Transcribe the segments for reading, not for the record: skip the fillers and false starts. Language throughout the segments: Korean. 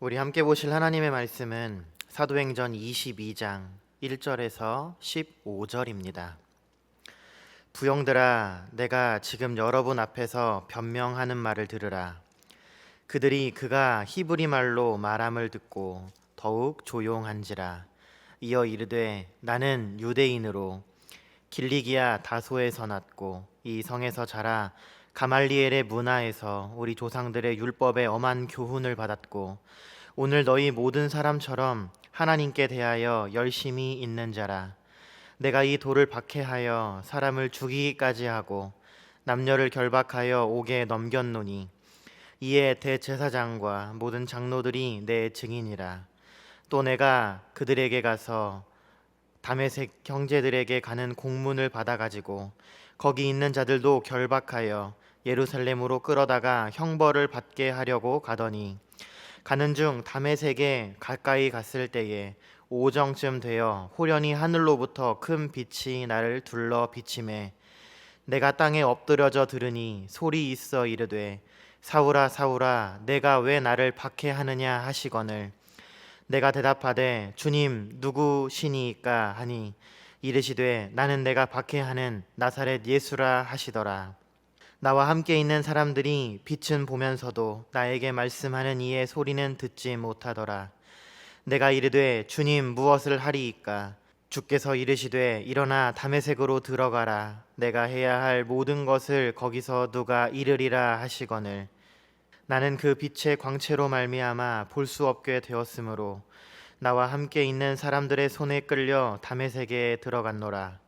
우리 함께 보실 하나님의 말씀은 사도행전 22장 1절에서 15절입니다. 부형들아, 내가 지금 여러분 앞에서 변명하는 말을 들으라. 그들이 그가 히브리 말로 말함을 듣고 더욱 조용한지라. 이어 이르되, 나는 유대인으로 길리기아 다소에서 났고 이 성에서 자라 가말리엘의 문화에서 우리 조상들의 율법의 엄한 교훈을 받았고 오늘 너희 모든 사람처럼 하나님께 대하여 열심히 있는 자라. 내가 이 돌을 박해하여 사람을 죽이기까지 하고 남녀를 결박하여 옥에 넘겼노니 이에 대제사장과 모든 장로들이 내 증인이라. 또 내가 그들에게 가서 다메섹 형제들에게 가는 공문을 받아가지고 거기 있는 자들도 결박하여 예루살렘으로 끌어다가 형벌을 받게 하려고 가더니 가는 중 다메섹에 가까이 갔을 때에 오정쯤 되어 호련히 하늘로부터 큰 빛이 나를 둘러 비치매 내가 땅에 엎드려져 들으니 소리 있어 이르되, 사울아 사울아, 내가 왜 나를 박해하느냐 하시거늘 내가 대답하되, 주님 누구시니까 하니 이르시되, 나는 내가 박해하는 나사렛 예수라 하시더라. 나와 함께 있는 사람들이 빛은 보면서도 나에게 말씀하는 이의 소리는 듣지 못하더라. 내가 이르되, 주님 무엇을 하리이까? 주께서 이르시되, 일어나 다메섹으로 들어가라. 내가 해야 할 모든 것을 거기서 누가 이르리라 하시거늘 나는 그 빛의 광채로 말미암아 볼 수 없게 되었으므로 나와 함께 있는 사람들의 손에 끌려 다메섹에 들어갔노라.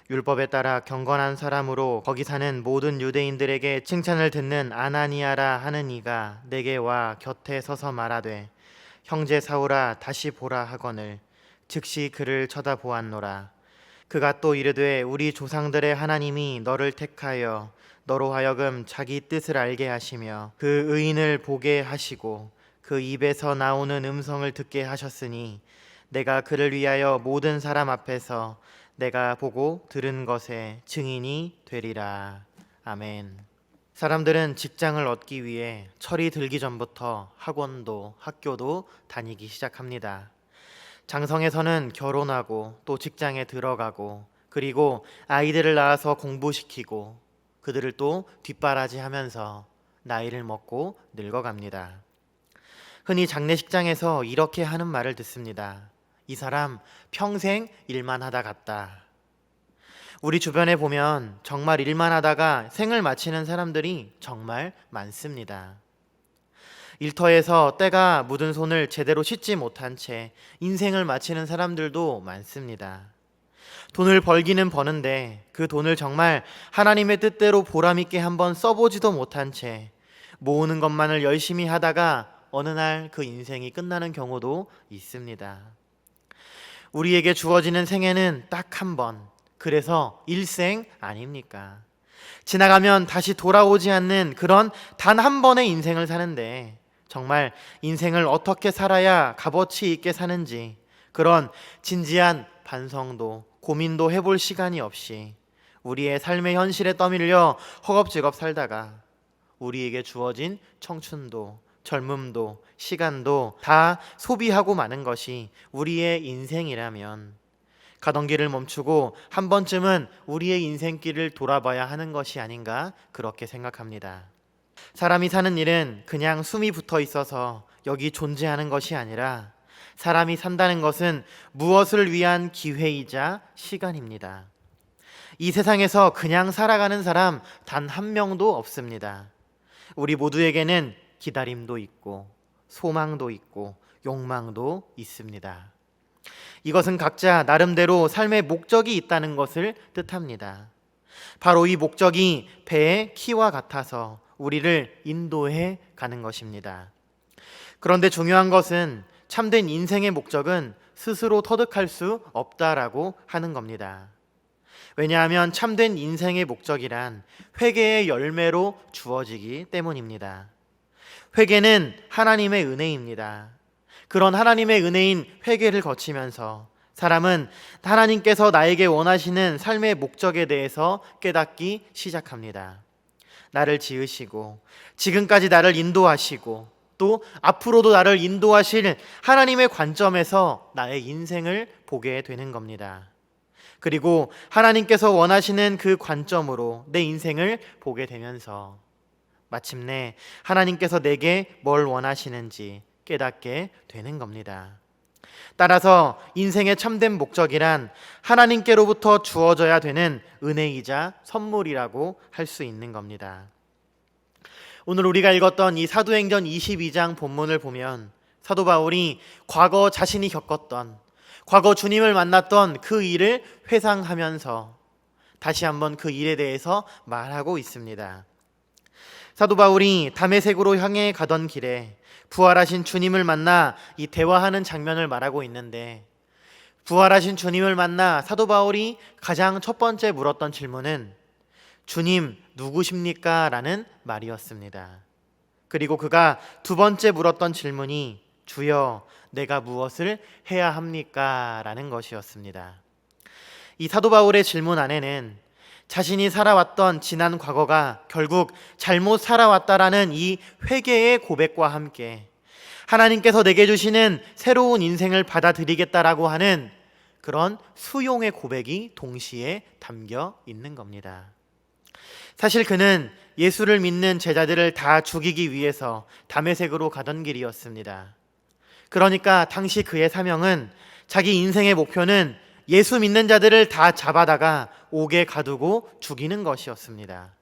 율법에 따라 경건한 사람으로 거기 사는 모든 유대인들에게 칭찬을 듣는 아나니아라 하는 이가 내게 와 곁에 서서 말하되, 형제 사울아 다시 보라 하거늘 즉시 그를 쳐다보았노라. 그가 또 이르되, 우리 조상들의 하나님이 너를 택하여 너로 하여금 자기 뜻을 알게 하시며 그 의인을 보게 하시고 그 입에서 나오는 음성을 듣게 하셨으니 내가 그를 위하여 모든 사람 앞에서 내가 보고 들은 것에 증인이 되리라. 아멘. 사람들은 직장을 얻기 위해 철이 들기 전부터 학원도 학교도 다니기 시작합니다. 장성에서는 결혼하고 또 직장에 들어가고 그리고 아이들을 낳아서 공부시키고 그들을 또 뒷바라지하면서 나이를 먹고 늙어갑니다. 흔히 장례식장에서 이렇게 하는 말을 듣습니다. 이 사람 평생 일만 하다 갔다. 우리 주변에 보면 정말 일만 하다가 생을 마치는 사람들이 정말 많습니다. 일터에서 때가 묻은 손을 제대로 씻지 못한 채 인생을 마치는 사람들도 많습니다. 돈을 벌기는 버는데 그 돈을 정말 하나님의 뜻대로 보람있게 한번 써보지도 못한 채 모으는 것만을 열심히 하다가 어느 날 그 인생이 끝나는 경우도 있습니다. 우리에게 주어지는 생애는 딱 한 번, 그래서 일생 아닙니까? 지나가면 다시 돌아오지 않는 그런 단 한 번의 인생을 사는데 정말 인생을 어떻게 살아야 값어치 있게 사는지 그런 진지한 반성도 고민도 해볼 시간이 없이 우리의 삶의 현실에 떠밀려 허겁지겁 살다가 우리에게 주어진 청춘도 젊음도 시간도 다 소비하고 마는 것이 우리의 인생이라면 가던 길을 멈추고 한 번쯤은 우리의 인생길을 돌아봐야 하는 것이 아닌가 그렇게 생각합니다. 사람이 사는 일은 그냥 숨이 붙어 있어서 여기 존재하는 것이 아니라 사람이 산다는 것은 무엇을 위한 기회이자 시간입니다. 이 세상에서 그냥 살아가는 사람 단 한 명도 없습니다. 우리 모두에게는 기다림도 있고 소망도 있고 욕망도 있습니다. 이것은 각자 나름대로 삶의 목적이 있다는 것을 뜻합니다. 바로 이 목적이 배의 키와 같아서 우리를 인도해 가는 것입니다. 그런데 중요한 것은 참된 인생의 목적은 스스로 터득할 수 없다라고 하는 겁니다. 왜냐하면 참된 인생의 목적이란 회개의 열매로 주어지기 때문입니다. 회개는 하나님의 은혜입니다. 그런 하나님의 은혜인 회개를 거치면서 사람은 하나님께서 나에게 원하시는 삶의 목적에 대해서 깨닫기 시작합니다. 나를 지으시고 지금까지 나를 인도하시고 또 앞으로도 나를 인도하실 하나님의 관점에서 나의 인생을 보게 되는 겁니다. 그리고 하나님께서 원하시는 그 관점으로 내 인생을 보게 되면서 마침내 하나님께서 내게 뭘 원하시는지 깨닫게 되는 겁니다. 따라서 인생의 참된 목적이란 하나님께로부터 주어져야 되는 은혜이자 선물이라고 할 수 있는 겁니다. 오늘 우리가 읽었던 이 사도행전 22장 본문을 보면 사도 바울이 과거 자신이 겪었던, 과거 주님을 만났던 그 일을 회상하면서 다시 한번 그 일에 대해서 말하고 있습니다. 사도 바울이 다메섹으로 향해 가던 길에 부활하신 주님을 만나 이 대화하는 장면을 말하고 있는데, 부활하신 주님을 만나 사도 바울이 가장 첫 번째 물었던 질문은 주님 누구십니까? 라는 말이었습니다. 그리고 그가 두 번째 물었던 질문이 주여 내가 무엇을 해야 합니까? 라는 것이었습니다. 이 사도 바울의 질문 안에는 자신이 살아왔던 지난 과거가 결국 잘못 살아왔다라는 이 회개의 고백과 함께 하나님께서 내게 주시는 새로운 인생을 받아들이겠다라고 하는 그런 수용의 고백이 동시에 담겨 있는 겁니다. 사실 그는 예수를 믿는 제자들을 다 죽이기 위해서 다메섹으로 가던 길이었습니다. 그러니까 당시 그의 사명은, 자기 인생의 목표는 예수 믿는 자들을 다 잡아다가 옥에 가두고 죽이는 것이었습니다.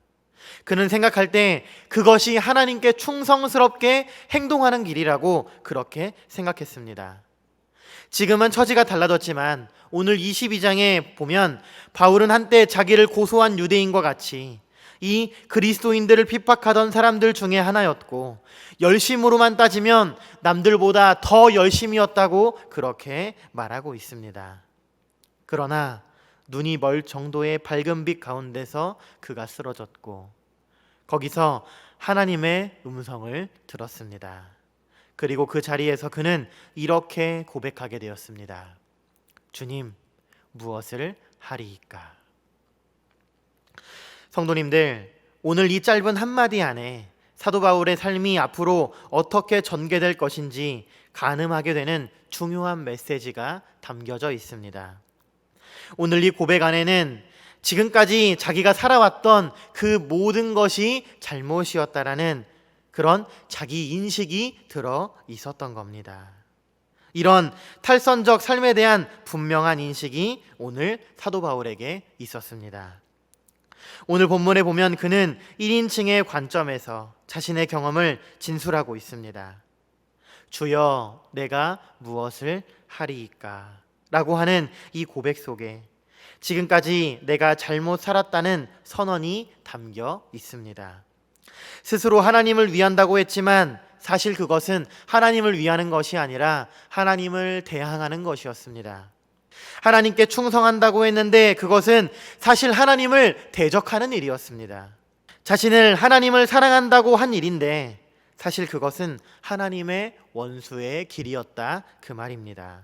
그는 생각할 때 그것이 하나님께 충성스럽게 행동하는 길이라고 그렇게 생각했습니다. 지금은 처지가 달라졌지만 오늘 22장에 보면 바울은 한때 자기를 고소한 유대인과 같이 이 그리스도인들을 핍박하던 사람들 중에 하나였고, 열심으로만 따지면 남들보다 더 열심이었다고 그렇게 말하고 있습니다. 그러나 눈이 멀 정도의 밝은 빛 가운데서 그가 쓰러졌고 거기서 하나님의 음성을 들었습니다. 그리고 그 자리에서 그는 이렇게 고백하게 되었습니다. 주님, 무엇을 하리이까? 성도님들, 오늘 이 짧은 한마디 안에 사도 바울의 삶이 앞으로 어떻게 전개될 것인지 가늠하게 되는 중요한 메시지가 담겨져 있습니다. 오늘 이 고백 안에는 지금까지 자기가 살아왔던 그 모든 것이 잘못이었다라는 그런 자기 인식이 들어 있었던 겁니다. 이런 탈선적 삶에 대한 분명한 인식이 오늘 사도 바울에게 있었습니다. 오늘 본문에 보면 그는 1인칭의 관점에서 자신의 경험을 진술하고 있습니다. 주여 내가 무엇을 하리이까? 라고 하는 이 고백 속에 지금까지 내가 잘못 살았다는 선언이 담겨 있습니다. 스스로 하나님을 위한다고 했지만 사실 그것은 하나님을 위하는 것이 아니라 하나님을 대항하는 것이었습니다. 하나님께 충성한다고 했는데 그것은 사실 하나님을 대적하는 일이었습니다. 자신을 하나님을 사랑한다고 한 일인데 사실 그것은 하나님의 원수의 길이었다, 그 말입니다.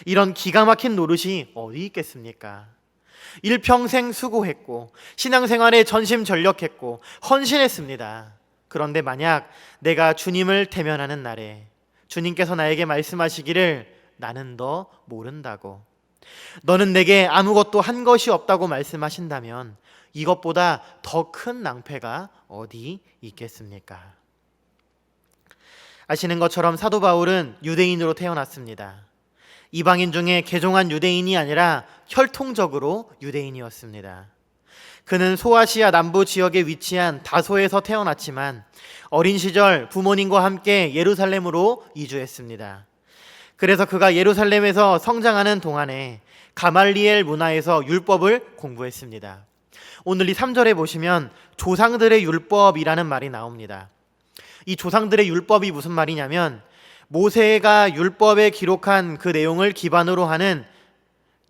이런 기가 막힌 노릇이 어디 있겠습니까? 일평생 수고했고 신앙생활에 전심전력했고 헌신했습니다. 그런데 만약 내가 주님을 대면하는 날에 주님께서 나에게 말씀하시기를 나는 너 모른다고, 너는 내게 아무것도 한 것이 없다고 말씀하신다면 이것보다 더 큰 낭패가 어디 있겠습니까? 아시는 것처럼 사도 바울은 유대인으로 태어났습니다. 이방인 중에 개종한 유대인이 아니라 혈통적으로 유대인이었습니다. 그는 소아시아 남부 지역에 위치한 다소에서 태어났지만 어린 시절 부모님과 함께 예루살렘으로 이주했습니다. 그래서 그가 예루살렘에서 성장하는 동안에 가말리엘 문화에서 율법을 공부했습니다. 오늘 이 3절에 보시면 조상들의 율법이라는 말이 나옵니다. 이 조상들의 율법이 무슨 말이냐면 모세가 율법에 기록한 그 내용을 기반으로 하는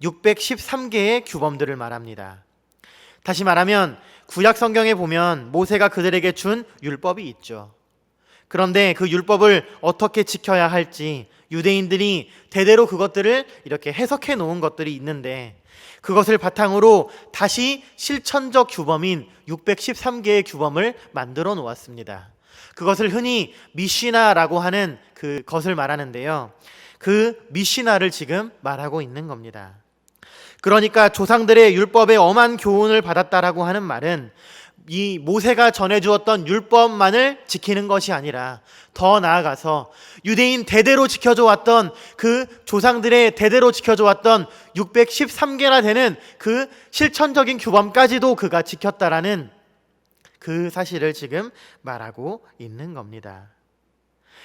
613개의 규범들을 말합니다. 다시 말하면 구약 성경에 보면 모세가 그들에게 준 율법이 있죠. 그런데 그 율법을 어떻게 지켜야 할지 유대인들이 대대로 그것들을 이렇게 해석해 놓은 것들이 있는데 그것을 바탕으로 다시 실천적 규범인 613개의 규범을 만들어 놓았습니다. 그것을 흔히 미시나라고 하는 그것을 말하는데요. 그 미시나를 지금 말하고 있는 겁니다. 그러니까 조상들의 율법에 엄한 교훈을 받았다라고 하는 말은 이 모세가 전해주었던 율법만을 지키는 것이 아니라 더 나아가서 유대인 대대로 지켜져 왔던 그 조상들의 대대로 지켜져 왔던 613개나 되는 그 실천적인 규범까지도 그가 지켰다라는 그 사실을 지금 말하고 있는 겁니다.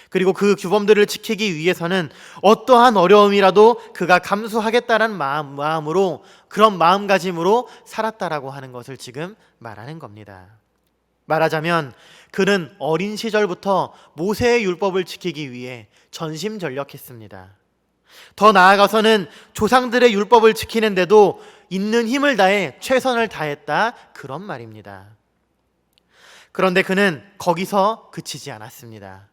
그리고 그 규범들을 지키기 위해서는 어떠한 어려움이라도 그가 감수하겠다는 마음으로, 그런 마음가짐으로 살았다라고 하는 것을 지금 말하는 겁니다. 말하자면 그는 어린 시절부터 모세의 율법을 지키기 위해 전심전력했습니다. 더 나아가서는 조상들의 율법을 지키는데도 있는 힘을 다해 최선을 다했다, 그런 말입니다. 그런데 그는 거기서 그치지 않았습니다.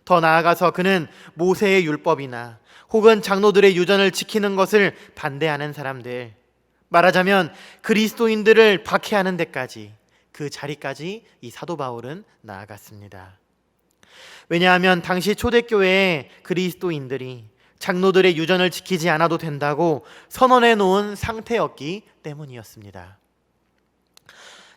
더 나아가서 그는 모세의 율법이나 혹은 장로들의 유전을 지키는 것을 반대하는 사람들, 말하자면 그리스도인들을 박해하는 데까지, 그 자리까지 이 사도 바울은 나아갔습니다. 왜냐하면 당시 초대교회의 그리스도인들이 장로들의 유전을 지키지 않아도 된다고 선언해 놓은 상태였기 때문이었습니다.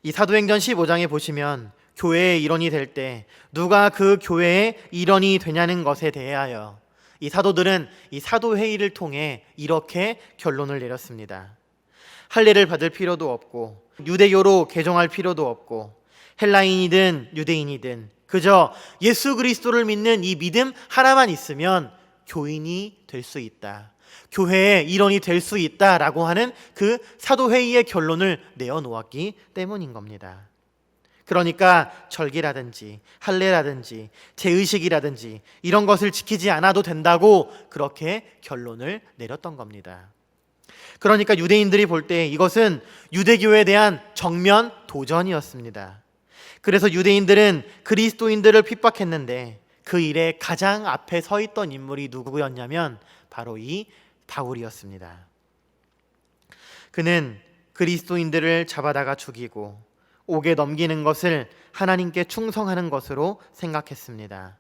이 사도행전 15장에 보시면 교회의 일원이 될 때 누가 그 교회의 일원이 되냐는 것에 대하여 이 사도들은 이 사도회의를 통해 이렇게 결론을 내렸습니다. 할례를 받을 필요도 없고 유대교로 개종할 필요도 없고 헬라인이든 유대인이든 그저 예수 그리스도를 믿는 이 믿음 하나만 있으면 교인이 될 수 있다, 교회의 일원이 될 수 있다라고 하는 그 사도회의의 결론을 내어놓았기 때문인 겁니다. 그러니까 절기라든지 할례라든지 제의식이라든지 이런 것을 지키지 않아도 된다고 그렇게 결론을 내렸던 겁니다. 그러니까 유대인들이 볼 때 이것은 유대교에 대한 정면 도전이었습니다. 그래서 유대인들은 그리스도인들을 핍박했는데 그 일에 가장 앞에 서 있던 인물이 누구였냐면 바로 이 바울이었습니다. 그는 그리스도인들을 잡아다가 죽이고 옥에 넘기는 것을 하나님께 충성하는 것으로 생각했습니다.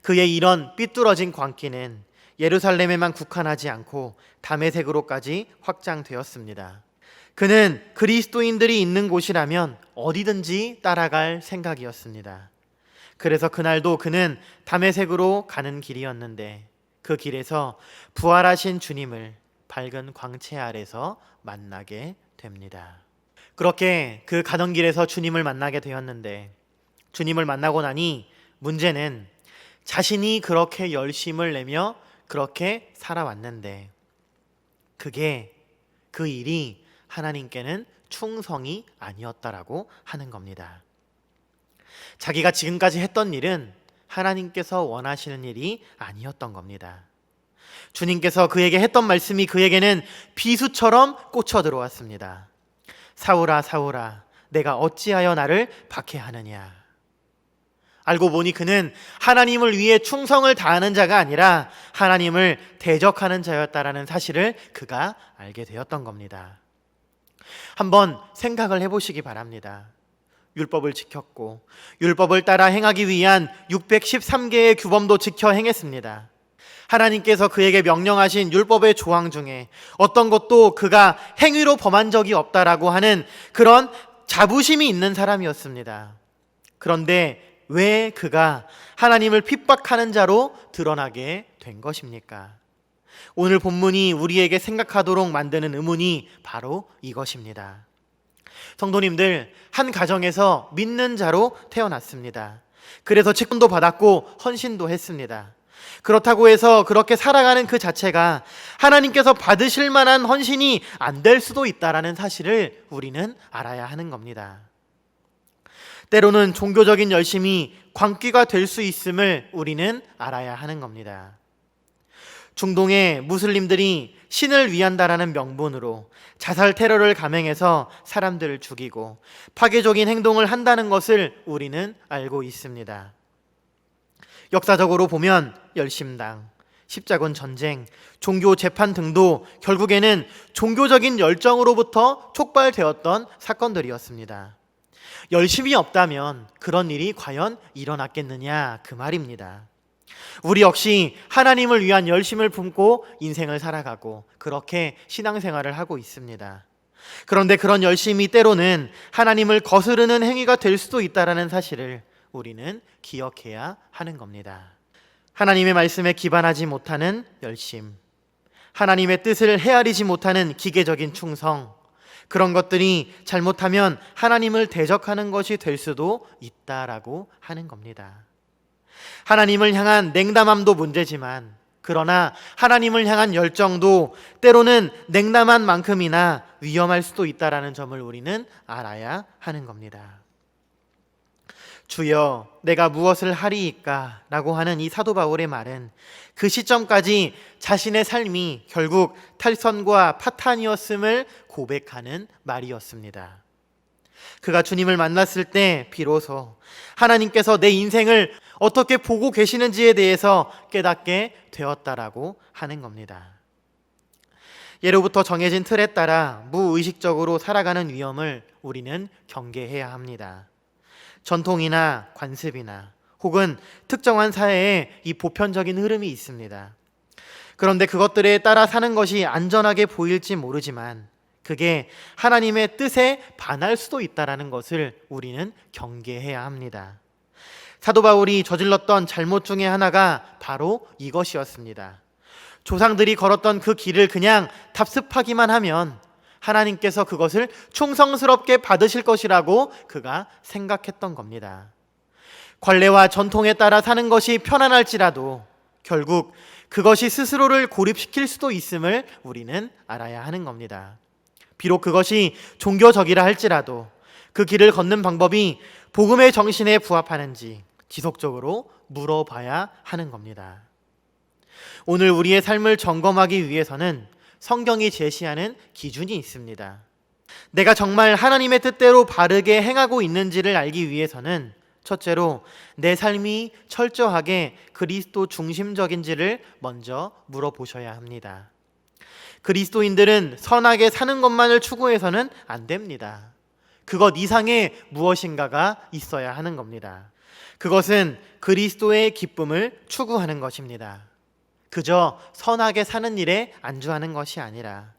그의 이런 삐뚤어진 광기는 예루살렘에만 국한하지 않고 다메섹으로까지 확장되었습니다. 그는 그리스도인들이 있는 곳이라면 어디든지 따라갈 생각이었습니다. 그래서 그날도 그는 다메섹으로 가는 길이었는데 그 길에서 부활하신 주님을 밝은 광채 아래서 만나게 됩니다. 그렇게 그 가던 길에서 주님을 만나게 되었는데 주님을 만나고 나니 문제는 자신이 그렇게 열심을 내며 그렇게 살아왔는데 그 일이 하나님께는 충성이 아니었다라고 하는 겁니다. 자기가 지금까지 했던 일은 하나님께서 원하시는 일이 아니었던 겁니다. 주님께서 그에게 했던 말씀이 그에게는 비수처럼 꽂혀 들어왔습니다. 사울아 사울아 내가 어찌하여 나를 박해하느냐. 알고 보니 그는 하나님을 위해 충성을 다하는 자가 아니라 하나님을 대적하는 자였다라는 사실을 그가 알게 되었던 겁니다. 한번 생각을 해보시기 바랍니다. 율법을 지켰고 율법을 따라 행하기 위한 613개의 규범도 지켜 행했습니다. 하나님께서 그에게 명령하신 율법의 조항 중에 어떤 것도 그가 행위로 범한 적이 없다라고 하는 그런 자부심이 있는 사람이었습니다. 그런데 왜 그가 하나님을 핍박하는 자로 드러나게 된 것입니까? 오늘 본문이 우리에게 생각하도록 만드는 의문이 바로 이것입니다. 성도님들, 한 가정에서 믿는 자로 태어났습니다. 그래서 직분도 받았고 헌신도 했습니다. 그렇다고 해서 그렇게 살아가는 그 자체가 하나님께서 받으실 만한 헌신이 안 될 수도 있다라는 사실을 우리는 알아야 하는 겁니다. 때로는 종교적인 열심이 광기가 될 수 있음을 우리는 알아야 하는 겁니다. 중동의 무슬림들이 신을 위한다라는 명분으로 자살 테러를 감행해서 사람들을 죽이고 파괴적인 행동을 한다는 것을 우리는 알고 있습니다. 역사적으로 보면 열심당, 십자군 전쟁, 종교 재판 등도 결국에는 종교적인 열정으로부터 촉발되었던 사건들이었습니다. 열심이 없다면 그런 일이 과연 일어났겠느냐 그 말입니다. 우리 역시 하나님을 위한 열심을 품고 인생을 살아가고 그렇게 신앙생활을 하고 있습니다. 그런데 그런 열심이 때로는 하나님을 거스르는 행위가 될 수도 있다는 사실을 우리는 기억해야 하는 겁니다. 하나님의 말씀에 기반하지 못하는 열심, 하나님의 뜻을 헤아리지 못하는 기계적인 충성, 그런 것들이 잘못하면 하나님을 대적하는 것이 될 수도 있다라고 하는 겁니다. 하나님을 향한 냉담함도 문제지만 그러나 하나님을 향한 열정도 때로는 냉담한 만큼이나 위험할 수도 있다라는 점을 우리는 알아야 하는 겁니다. 주여 내가 무엇을 하리이까? 라고 하는 이 사도 바울의 말은 그 시점까지 자신의 삶이 결국 탈선과 파탄이었음을 고백하는 말이었습니다. 그가 주님을 만났을 때 비로소 하나님께서 내 인생을 어떻게 보고 계시는지에 대해서 깨닫게 되었다라고 하는 겁니다. 예로부터 정해진 틀에 따라 무의식적으로 살아가는 위험을 우리는 경계해야 합니다. 전통이나 관습이나 혹은 특정한 사회에 이 보편적인 흐름이 있습니다. 그런데 그것들에 따라 사는 것이 안전하게 보일지 모르지만 그게 하나님의 뜻에 반할 수도 있다는 것을 우리는 경계해야 합니다. 사도 바울이 저질렀던 잘못 중에 하나가 바로 이것이었습니다. 조상들이 걸었던 그 길을 그냥 답습하기만 하면 하나님께서 그것을 충성스럽게 받으실 것이라고 그가 생각했던 겁니다. 관례와 전통에 따라 사는 것이 편안할지라도 결국 그것이 스스로를 고립시킬 수도 있음을 우리는 알아야 하는 겁니다. 비록 그것이 종교적이라 할지라도 그 길을 걷는 방법이 복음의 정신에 부합하는지 지속적으로 물어봐야 하는 겁니다. 오늘 우리의 삶을 점검하기 위해서는 성경이 제시하는 기준이 있습니다. 내가 정말 하나님의 뜻대로 바르게 행하고 있는지를 알기 위해서는 첫째로 내 삶이 철저하게 그리스도 중심적인지를 먼저 물어보셔야 합니다. 그리스도인들은 선하게 사는 것만을 추구해서는 안 됩니다. 그것 이상의 무엇인가가 있어야 하는 겁니다. 그것은 그리스도의 기쁨을 추구하는 것입니다. 그저 선하게 사는 일에 안주하는 것이 아니라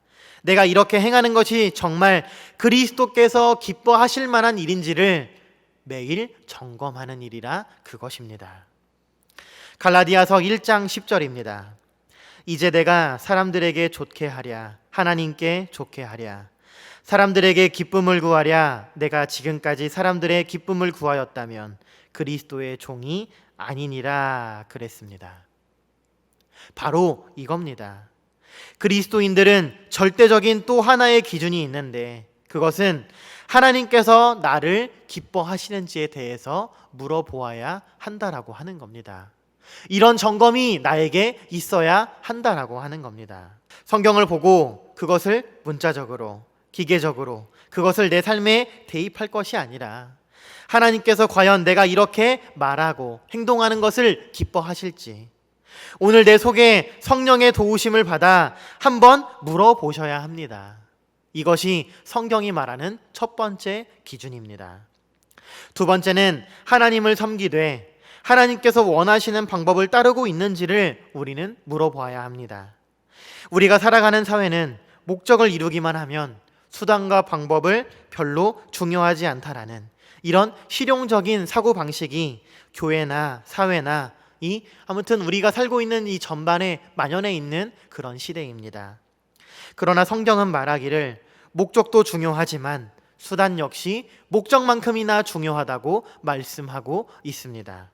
내가 이렇게 행하는 것이 정말 그리스도께서 기뻐하실 만한 일인지를 매일 점검하는 일이라 그것입니다. 갈라디아서 1장 10절입니다. 이제 내가 사람들에게 좋게 하랴 하나님께 좋게 하랴 사람들에게 기쁨을 구하랴 내가 지금까지 사람들의 기쁨을 구하였다면 그리스도의 종이 아니니라 그랬습니다. 바로 이겁니다. 그리스도인들은 절대적인 또 하나의 기준이 있는데 그것은 하나님께서 나를 기뻐하시는지에 대해서 물어보아야 한다라고 하는 겁니다. 이런 점검이 나에게 있어야 한다라고 하는 겁니다. 성경을 보고 그것을 문자적으로, 기계적으로 그것을 내 삶에 대입할 것이 아니라 하나님께서 과연 내가 이렇게 말하고 행동하는 것을 기뻐하실지 오늘 내 속에 성령의 도우심을 받아 한번 물어보셔야 합니다. 이것이 성경이 말하는 첫 번째 기준입니다. 두 번째는 하나님을 섬기되 하나님께서 원하시는 방법을 따르고 있는지를 우리는 물어봐야 합니다. 우리가 살아가는 사회는 목적을 이루기만 하면 수단과 방법을 별로 중요하지 않다라는 이런 실용적인 사고방식이 교회나 사회나 아무튼 우리가 살고 있는 이 전반에 만연해 있는 그런 시대입니다. 그러나 성경은 말하기를 목적도 중요하지만 수단 역시 목적만큼이나 중요하다고 말씀하고 있습니다.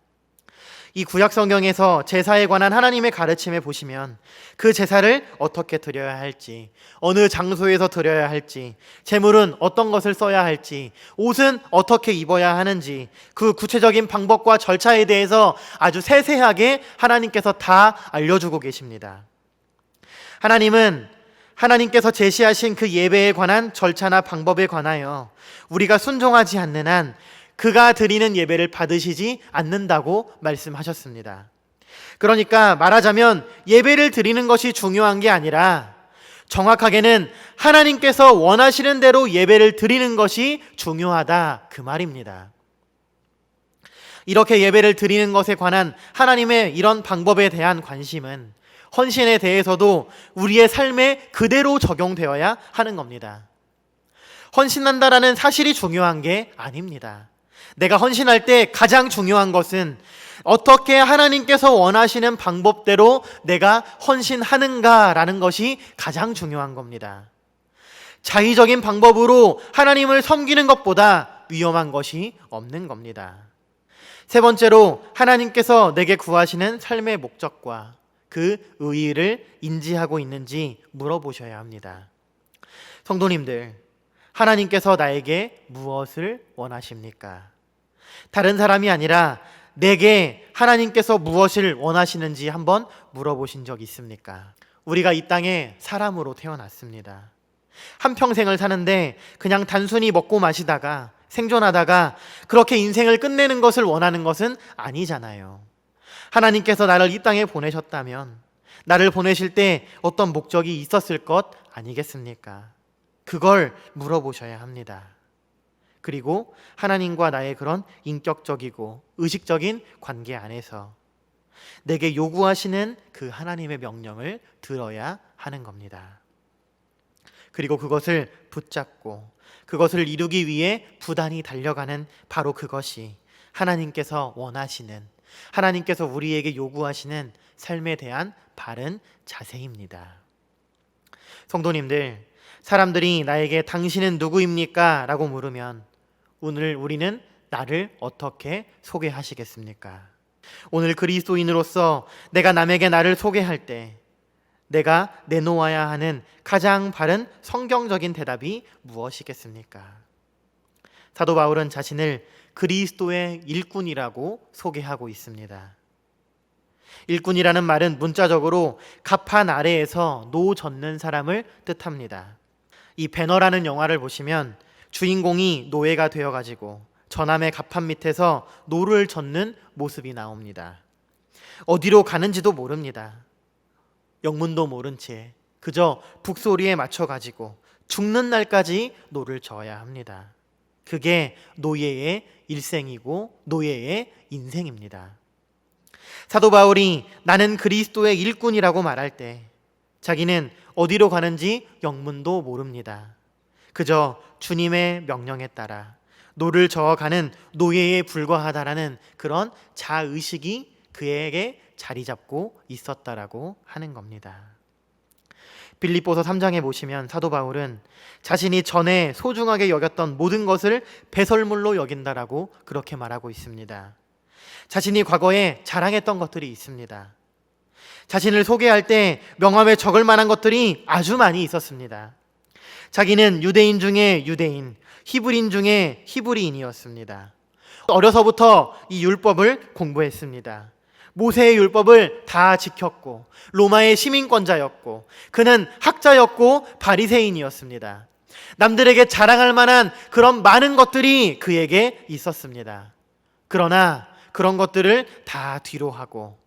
이 구약 성경에서 제사에 관한 하나님의 가르침에 보시면 그 제사를 어떻게 드려야 할지, 어느 장소에서 드려야 할지, 제물은 어떤 것을 써야 할지, 옷은 어떻게 입어야 하는지 그 구체적인 방법과 절차에 대해서 아주 세세하게 하나님께서 다 알려주고 계십니다. 하나님께서 제시하신 그 예배에 관한 절차나 방법에 관하여 우리가 순종하지 않는 한 그가 드리는 예배를 받으시지 않는다고 말씀하셨습니다. 그러니까 말하자면 예배를 드리는 것이 중요한 게 아니라 정확하게는 하나님께서 원하시는 대로 예배를 드리는 것이 중요하다, 그 말입니다. 이렇게 예배를 드리는 것에 관한 하나님의 이런 방법에 대한 관심은 헌신에 대해서도 우리의 삶에 그대로 적용되어야 하는 겁니다. 헌신한다라는 사실이 중요한 게 아닙니다. 내가 헌신할 때 가장 중요한 것은 어떻게 하나님께서 원하시는 방법대로 내가 헌신하는가라는 것이 가장 중요한 겁니다. 자의적인 방법으로 하나님을 섬기는 것보다 위험한 것이 없는 겁니다. 세 번째로, 하나님께서 내게 구하시는 삶의 목적과 그 의의를 인지하고 있는지 물어보셔야 합니다. 성도님들, 하나님께서 나에게 무엇을 원하십니까? 다른 사람이 아니라 내게 하나님께서 무엇을 원하시는지 한번 물어보신 적 있습니까? 우리가 이 땅에 사람으로 태어났습니다. 한평생을 사는데 그냥 단순히 먹고 마시다가 생존하다가 그렇게 인생을 끝내는 것을 원하는 것은 아니잖아요. 하나님께서 나를 이 땅에 보내셨다면 나를 보내실 때 어떤 목적이 있었을 것 아니겠습니까? 그걸 물어보셔야 합니다. 그리고 하나님과 나의 그런 인격적이고 의식적인 관계 안에서 내게 요구하시는 그 하나님의 명령을 들어야 하는 겁니다. 그리고 그것을 붙잡고 그것을 이루기 위해 부단히 달려가는 바로 그것이 하나님께서 원하시는, 하나님께서 우리에게 요구하시는 삶에 대한 바른 자세입니다. 성도님들, 사람들이 나에게 당신은 누구입니까? 라고 물으면 오늘 우리는 나를 어떻게 소개하시겠습니까? 오늘 그리스도인으로서 내가 남에게 나를 소개할 때 내가 내놓아야 하는 가장 바른 성경적인 대답이 무엇이겠습니까? 사도 바울은 자신을 그리스도의 일꾼이라고 소개하고 있습니다. 일꾼이라는 말은 문자적으로 갑판 아래에서 노 젓는 사람을 뜻합니다. 이 배너라는 영화를 보시면 주인공이 노예가 되어가지고 전함의 갑판 밑에서 노를 젓는 모습이 나옵니다. 어디로 가는지도 모릅니다. 영문도 모른 채 그저 북소리에 맞춰가지고 죽는 날까지 노를 저어야 합니다. 그게 노예의 일생이고 노예의 인생입니다. 사도 바울이 나는 그리스도의 일꾼이라고 말할 때 자기는 어디로 가는지 영문도 모릅니다. 그저 주님의 명령에 따라 노를 저어가는 노예에 불과하다라는 그런 자의식이 그에게 자리 잡고 있었다라고 하는 겁니다. 빌립보서 3장에 보시면 사도 바울은 자신이 전에 소중하게 여겼던 모든 것을 배설물로 여긴다라고 그렇게 말하고 있습니다. 자신이 과거에 자랑했던 것들이 있습니다. 자신을 소개할 때 명함에 적을 만한 것들이 아주 많이 있었습니다. 자기는 유대인 중에 유대인, 히브리인 중에 히브리인이었습니다. 어려서부터 이 율법을 공부했습니다. 모세의 율법을 다 지켰고 로마의 시민권자였고 그는 학자였고 바리새인이었습니다. 남들에게 자랑할 만한 그런 많은 것들이 그에게 있었습니다. 그러나 그런 것들을 다 뒤로 하고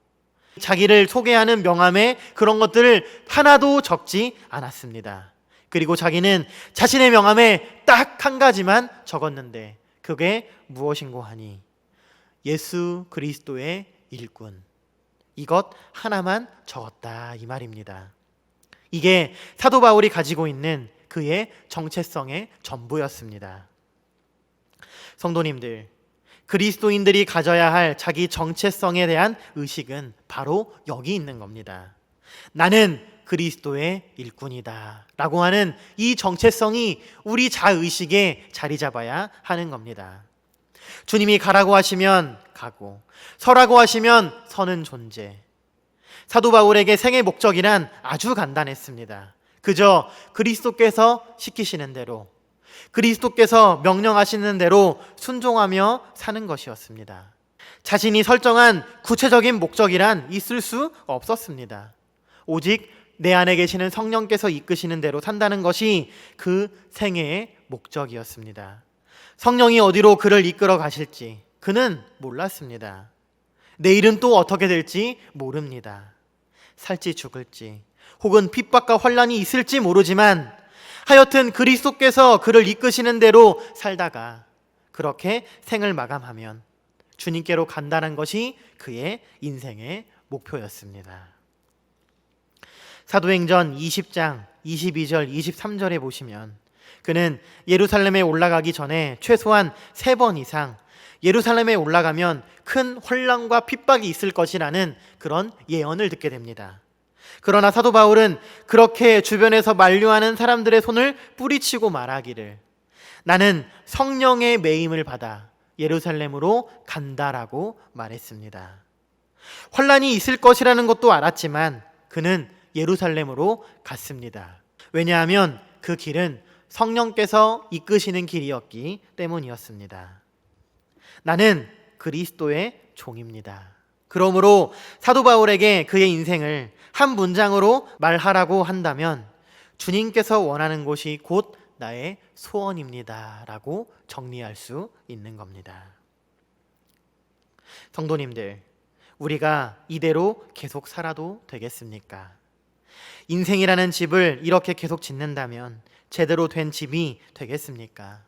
자기를 소개하는 명함에 그런 것들을 하나도 적지 않았습니다. 그리고 자기는 자신의 명함에 딱 한 가지만 적었는데 그게 무엇인고 하니 예수 그리스도의 일꾼, 이것 하나만 적었다 이 말입니다. 이게 사도 바울이 가지고 있는 그의 정체성의 전부였습니다. 성도님들, 그리스도인들이 가져야 할 자기 정체성에 대한 의식은 바로 여기 있는 겁니다. 나는 그리스도의 일꾼이다 라고 하는 이 정체성이 우리 자의식에 자리 잡아야 하는 겁니다. 주님이 가라고 하시면 가고 서라고 하시면 서는 존재. 사도 바울에게 생의 목적이란 아주 간단했습니다. 그저 그리스도께서 시키시는 대로, 그리스도께서 명령하시는 대로 순종하며 사는 것이었습니다. 자신이 설정한 구체적인 목적이란 있을 수 없었습니다. 오직 내 안에 계시는 성령께서 이끄시는 대로 산다는 것이 그 생애의 목적이었습니다. 성령이 어디로 그를 이끌어 가실지 그는 몰랐습니다. 내일은 또 어떻게 될지 모릅니다. 살지 죽을지 혹은 핍박과 환난이 있을지 모르지만 하여튼 그리스도께서 그를 이끄시는 대로 살다가 그렇게 생을 마감하면 주님께로 간다는 것이 그의 인생의 목표였습니다. 사도행전 20장 22절 23절에 보시면 그는 예루살렘에 올라가기 전에 최소한 3번 이상 예루살렘에 올라가면 큰 환난과 핍박이 있을 것이라는 그런 예언을 듣게 됩니다. 그러나 사도 바울은 그렇게 주변에서 만류하는 사람들의 손을 뿌리치고 말하기를 나는 성령의 매임을 받아 예루살렘으로 간다라고 말했습니다. 환난이 있을 것이라는 것도 알았지만 그는 예루살렘으로 갔습니다. 왜냐하면 그 길은 성령께서 이끄시는 길이었기 때문이었습니다. 나는 그리스도의 종입니다. 그러므로 사도 바울에게 그의 인생을 한 문장으로 말하라고 한다면 주님께서 원하는 곳이 곧 나의 소원입니다 라고 정리할 수 있는 겁니다. 성도님들, 우리가 이대로 계속 살아도 되겠습니까? 인생이라는 집을 이렇게 계속 짓는다면 제대로 된 집이 되겠습니까?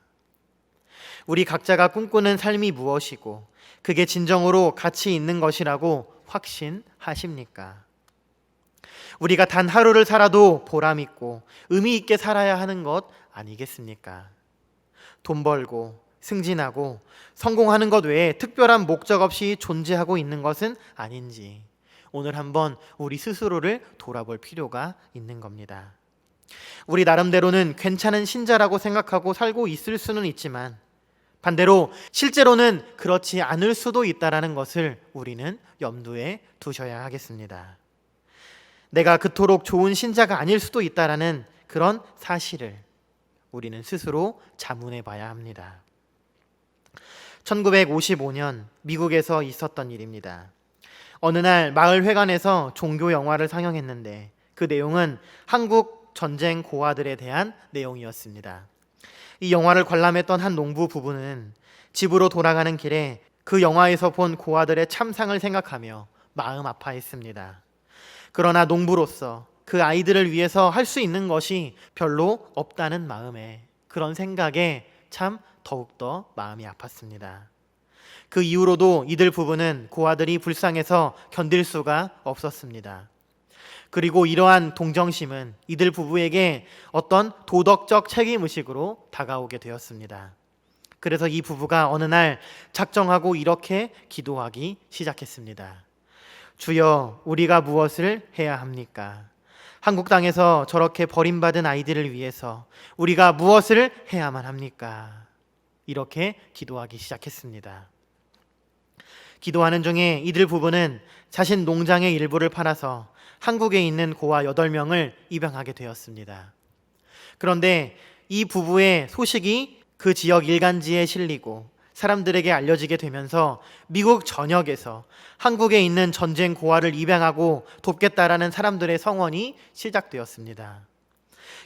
우리 각자가 꿈꾸는 삶이 무엇이고 그게 진정으로 가치 있는 것이라고 확신하십니까? 우리가 단 하루를 살아도 보람 있고 의미 있게 살아야 하는 것 아니겠습니까? 돈 벌고 승진하고 성공하는 것 외에 특별한 목적 없이 존재하고 있는 것은 아닌지 오늘 한번 우리 스스로를 돌아볼 필요가 있는 겁니다. 우리 나름대로는 괜찮은 신자라고 생각하고 살고 있을 수는 있지만 반대로 실제로는 그렇지 않을 수도 있다는 것을 우리는 염두에 두셔야 하겠습니다. 내가 그토록 좋은 신자가 아닐 수도 있다는 그런 사실을 우리는 스스로 자문해 봐야 합니다. 1955년 미국에서 있었던 일입니다. 어느 날 마을회관에서 종교 영화를 상영했는데 그 내용은 한국 전쟁 고아들에 대한 내용이었습니다. 이 영화를 관람했던 한 농부 부부는 집으로 돌아가는 길에 그 영화에서 본 고아들의 참상을 생각하며 마음 아파했습니다. 그러나 농부로서 그 아이들을 위해서 할 수 있는 것이 별로 없다는 마음에 그런 생각에 참 더욱더 마음이 아팠습니다. 그 이후로도 이들 부부는 고아들이 불쌍해서 견딜 수가 없었습니다. 그리고 이러한 동정심은 이들 부부에게 어떤 도덕적 책임의식으로 다가오게 되었습니다. 그래서 이 부부가 어느 날 작정하고 이렇게 기도하기 시작했습니다. 주여, 우리가 무엇을 해야 합니까? 한국 땅에서 저렇게 버림받은 아이들을 위해서 우리가 무엇을 해야만 합니까? 이렇게 기도하기 시작했습니다. 기도하는 중에 이들 부부는 자신 농장의 일부를 팔아서 한국에 있는 고아 8명을 입양하게 되었습니다. 그런데 이 부부의 소식이 그 지역 일간지에 실리고 사람들에게 알려지게 되면서 미국 전역에서 한국에 있는 전쟁 고아를 입양하고 돕겠다라는 사람들의 성원이 시작되었습니다.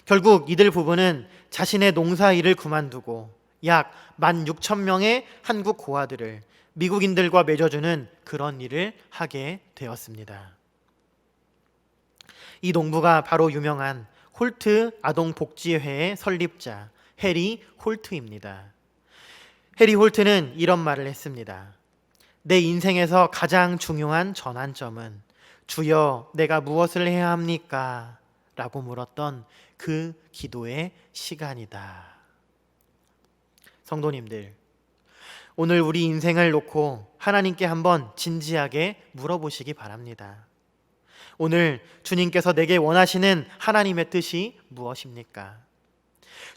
결국 이들 부부는 자신의 농사 일을 그만두고 약 16,000명의 한국 고아들을 미국인들과 맺어주는 그런 일을 하게 되었습니다. 이 농부가 바로 유명한 홀트 아동복지회의 설립자 해리 홀트입니다. 해리 홀트는 이런 말을 했습니다. 내 인생에서 가장 중요한 전환점은 주여, 내가 무엇을 해야 합니까? 라고 물었던 그 기도의 시간이다. 성도님들, 오늘 우리 인생을 놓고 하나님께 한번 진지하게 물어보시기 바랍니다. 오늘 주님께서 내게 원하시는 하나님의 뜻이 무엇입니까?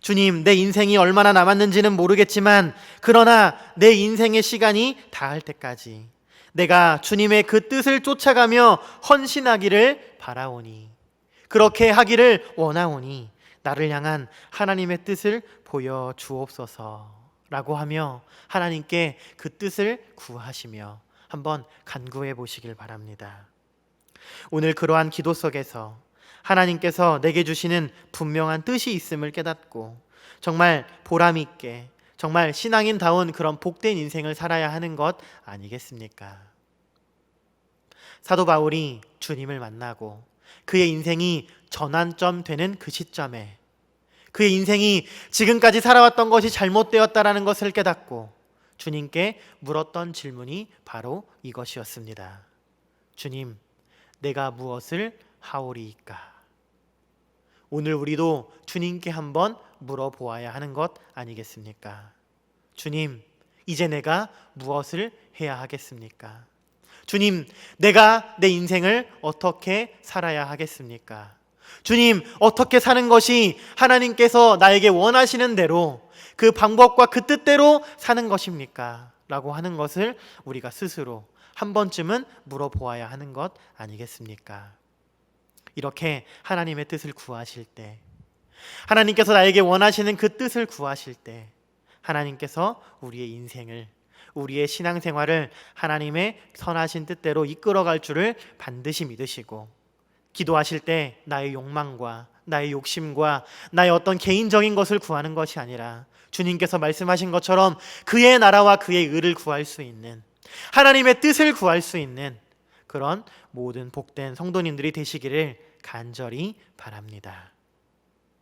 주님, 내 인생이 얼마나 남았는지는 모르겠지만 그러나 내 인생의 시간이 다할 때까지 내가 주님의 그 뜻을 쫓아가며 헌신하기를 바라오니, 그렇게 하기를 원하오니 나를 향한 하나님의 뜻을 보여주옵소서 라고 하며 하나님께 그 뜻을 구하시며 한번 간구해 보시길 바랍니다. 오늘 그러한 기도 속에서 하나님께서 내게 주시는 분명한 뜻이 있음을 깨닫고 정말 보람 있게, 정말 신앙인다운 그런 복된 인생을 살아야 하는 것 아니겠습니까? 사도 바울이 주님을 만나고 그의 인생이 전환점 되는 그 시점에 그의 인생이 지금까지 살아왔던 것이 잘못되었다라는 것을 깨닫고 주님께 물었던 질문이 바로 이것이었습니다. 주님, 내가 무엇을 하오리이까? 오늘 우리도 주님께 한번 물어보아야 하는 것 아니겠습니까? 주님, 이제 내가 무엇을 해야 하겠습니까? 주님, 내가 내 인생을 어떻게 살아야 하겠습니까? 주님, 어떻게 사는 것이 하나님께서 나에게 원하시는 대로 그 방법과 그 뜻대로 사는 것입니까? 라고 하는 것을 우리가 스스로 한 번쯤은 물어보아야 하는 것 아니겠습니까? 이렇게 하나님의 뜻을 구하실 때, 하나님께서 나에게 원하시는 그 뜻을 구하실 때 하나님께서 우리의 인생을, 우리의 신앙생활을 하나님의 선하신 뜻대로 이끌어갈 줄을 반드시 믿으시고, 기도하실 때 나의 욕망과 나의 욕심과 나의 어떤 개인적인 것을 구하는 것이 아니라 주님께서 말씀하신 것처럼 그의 나라와 그의 의를 구할 수 있는, 하나님의 뜻을 구할 수 있는 그런 모든 복된 성도님들이 되시기를 간절히 바랍니다.